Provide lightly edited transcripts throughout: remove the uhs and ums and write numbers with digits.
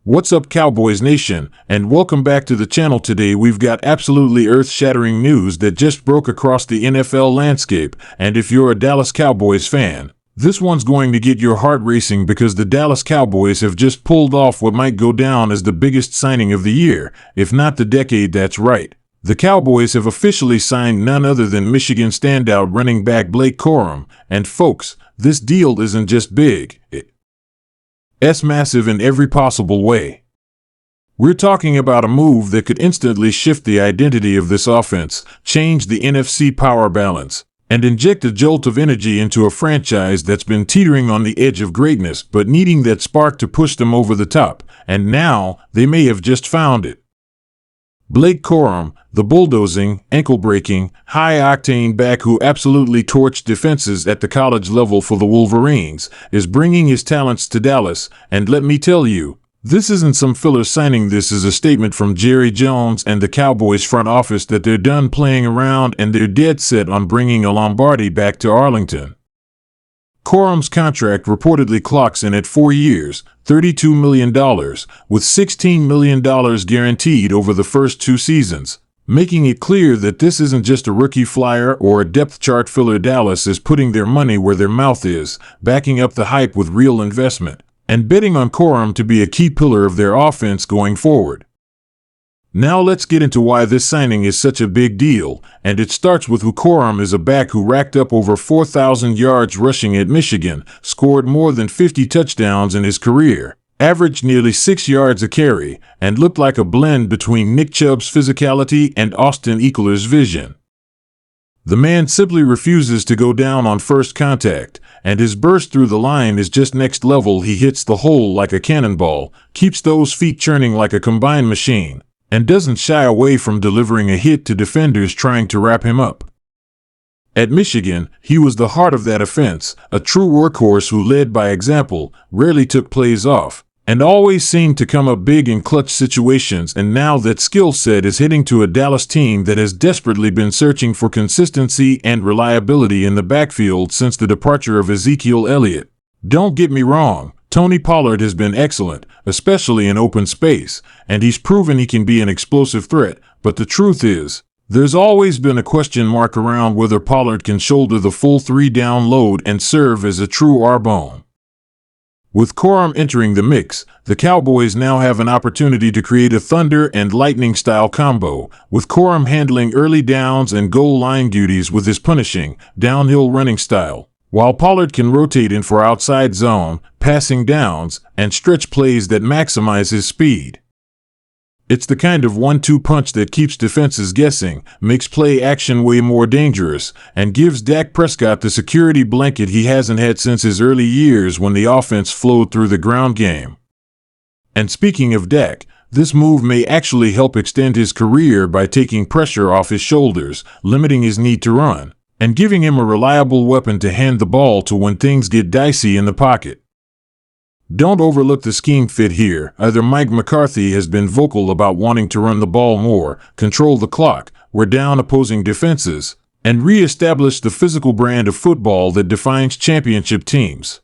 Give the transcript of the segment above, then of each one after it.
What's up, Cowboys Nation, and welcome back to the channel. Today we've got absolutely earth-shattering news that just broke across the NFL landscape, and if you're a Dallas Cowboys fan, this one's going to get your heart racing because the Dallas Cowboys have just pulled off what might go down as the biggest signing of the year, if not the decade. That's right. The Cowboys have officially signed none other than Michigan standout running back Blake Corum, and folks, this deal isn't just big, it's massive in every possible way. We're talking about a move that could instantly shift the identity of this offense, change the NFC power balance, and inject a jolt of energy into a franchise that's been teetering on the edge of greatness but needing that spark to push them over the top, and now they may have just found it. Blake Corum, the bulldozing, ankle-breaking, high-octane back who absolutely torched defenses at the college level for the Wolverines, is bringing his talents to Dallas, and let me tell you, this isn't some filler signing. This is a statement from Jerry Jones and the Cowboys front office that they're done playing around and they're dead set on bringing a Lombardi back to Arlington. Corum's contract reportedly clocks in at 4 years, $32 million, with $16 million guaranteed over the first 2 seasons, making it clear that this isn't just a rookie flyer or a depth chart filler. Dallas is putting their money where their mouth is, backing up the hype with real investment, and betting on Corum to be a key pillar of their offense going forward. Now let's get into why this signing is such a big deal, and it starts with who Corum is. A back who racked up over 4,000 yards rushing at Michigan, scored more than 50 touchdowns in his career, averaged nearly 6 yards a carry, and looked like a blend between Nick Chubb's physicality and Austin Eckler's vision. The man simply refuses to go down on first contact, and his burst through the line is just next level. He hits the hole like a cannonball, keeps those feet churning like a combine machine, and doesn't shy away from delivering a hit to defenders trying to wrap him up. At Michigan, he was the heart of that offense, a true workhorse who led by example, rarely took plays off, and always seemed to come up big in clutch situations. And now that skill set is heading to a Dallas team that has desperately been searching for consistency and reliability in the backfield since the departure of Ezekiel Elliott. Don't get me wrong, Tony Pollard has been excellent, especially in open space, and he's proven he can be an explosive threat, but the truth is, there's always been a question mark around whether Pollard can shoulder the full 3-down load and serve as a true R-bone. With Corum entering the mix, the Cowboys now have an opportunity to create a thunder and lightning style combo, with Corum handling early downs and goal line duties with his punishing, downhill running style, while Pollard can rotate in for outside zone, passing downs, and stretch plays that maximize his speed. It's the kind of 1-2 punch that keeps defenses guessing, makes play action way more dangerous, and gives Dak Prescott the security blanket he hasn't had since his early years when the offense flowed through the ground game. And speaking of Dak, this move may actually help extend his career by taking pressure off his shoulders, limiting his need to run, and giving him a reliable weapon to hand the ball to when things get dicey in the pocket. Don't overlook the scheme fit here. Either Mike McCarthy has been vocal about wanting to run the ball more, control the clock, wear down opposing defenses, and re-establish the physical brand of football that defines championship teams.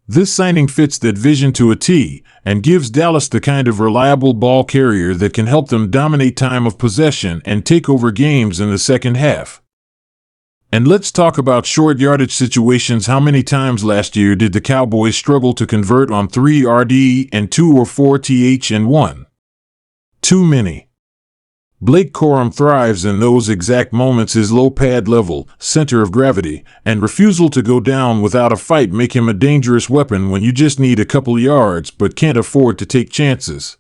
This signing fits that vision to a T, and gives Dallas the kind of reliable ball carrier that can help them dominate time of possession and take over games in the second half. And let's talk about short yardage situations. How many times last year did the Cowboys struggle to convert on 3 RD and 2 or 4 TH and 1? Too many. Blake Corum thrives in those exact moments. His low pad level, center of gravity, and refusal to go down without a fight make him a dangerous weapon when you just need a couple yards but can't afford to take chances.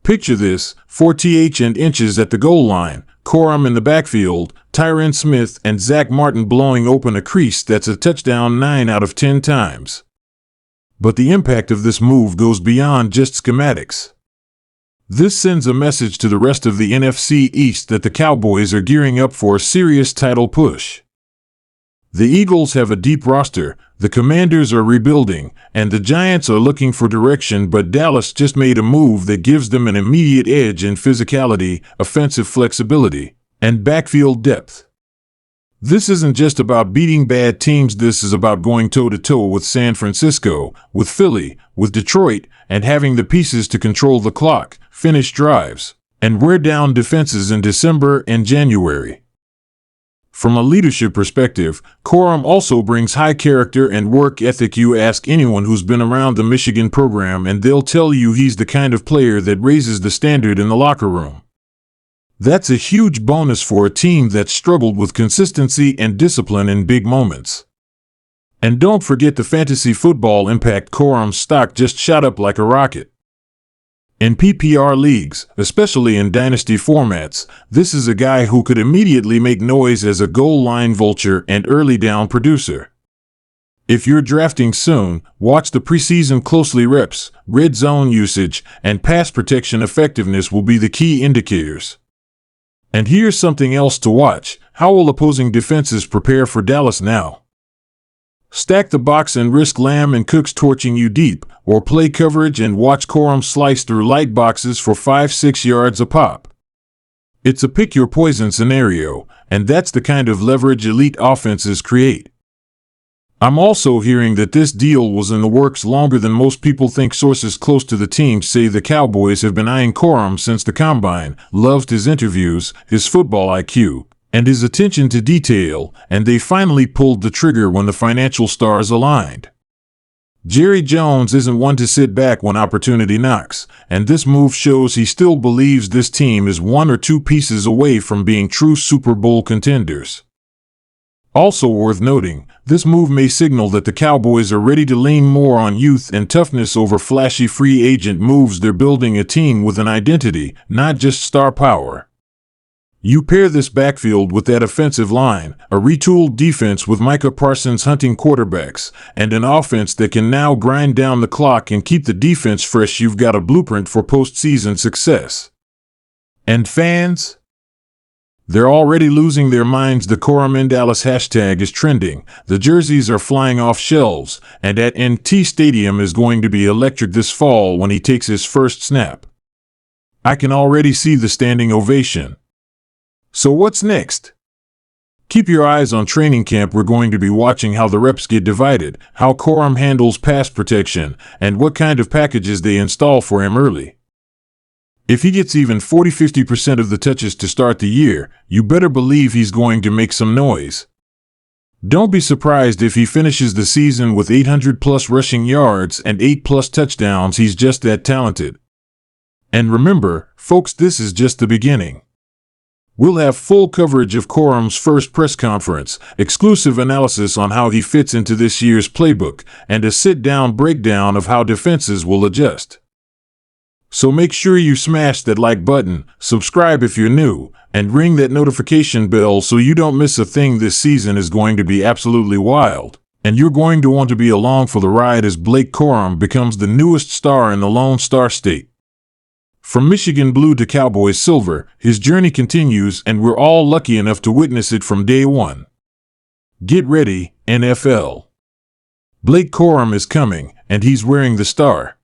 Picture this, 4 TH and inches at the goal line, Corum in the backfield, Tyron Smith and Zach Martin blowing open a crease that's a touchdown 9 out of 10 times. But the impact of this move goes beyond just schematics. This sends a message to the rest of the NFC East that the Cowboys are gearing up for a serious title push. The Eagles have a deep roster, the Commanders are rebuilding, and the Giants are looking for direction, but Dallas just made a move that gives them an immediate edge in physicality, offensive flexibility, and backfield depth. This isn't just about beating bad teams, this is about going toe-to-toe with San Francisco, with Philly, with Detroit, and having the pieces to control the clock, finish drives, and wear down defenses in December and January. From a leadership perspective, Corum also brings high character and work ethic. You ask anyone who's been around the Michigan program and they'll tell you he's the kind of player that raises the standard in the locker room. That's a huge bonus for a team that's struggled with consistency and discipline in big moments. And don't forget the fantasy football impact. Corum's stock just shot up like a rocket. In PPR leagues, especially in dynasty formats, this is a guy who could immediately make noise as a goal line vulture and early down producer. If you're drafting soon, watch the preseason closely. Reps, red zone usage, and pass protection effectiveness will be the key indicators. And here's something else to watch. How will opposing defenses prepare for Dallas now? Stack the box and risk Lamb and Cooks torching you deep, or play coverage and watch Corum slice through light boxes for 5-6 yards a pop. It's a pick your poison scenario, and that's the kind of leverage elite offenses create. I'm also hearing that this deal was in the works longer than most people think. Sources close to the team say the Cowboys have been eyeing Corum since the Combine, loved his interviews, his football IQ, and his attention to detail, and they finally pulled the trigger when the financial stars aligned. Jerry Jones isn't one to sit back when opportunity knocks, and this move shows he still believes this team is one or two pieces away from being true Super Bowl contenders. Also worth noting, this move may signal that the Cowboys are ready to lean more on youth and toughness over flashy free agent moves. They're building a team with an identity, not just star power. You pair this backfield with that offensive line, a retooled defense with Micah Parsons hunting quarterbacks, and an offense that can now grind down the clock and keep the defense fresh. You've got a blueprint for postseason success. And fans? They're already losing their minds. The Corum in Dallas hashtag is trending. The jerseys are flying off shelves, and at NT Stadium is going to be electric this fall when he takes his first snap. I can already see the standing ovation. So what's next? Keep your eyes on training camp. We're going to be watching how the reps get divided, how Corum handles pass protection, and what kind of packages they install for him early. If he gets even 40-50% of the touches to start the year, you better believe he's going to make some noise. Don't be surprised if he finishes the season with 800+ rushing yards and 8+ touchdowns. He's just that talented. And remember, folks, this is just the beginning. We'll have full coverage of Corum's first press conference, exclusive analysis on how he fits into this year's playbook, and a sit-down breakdown of how defenses will adjust. So make sure you smash that like button, subscribe if you're new, and ring that notification bell so you don't miss a thing. This season is going to be absolutely wild, and you're going to want to be along for the ride as Blake Corum becomes the newest star in the Lone Star State. From Michigan blue to Cowboys silver, his journey continues, and we're all lucky enough to witness it from day one. Get ready, NFL. Blake Corum is coming, and he's wearing the star.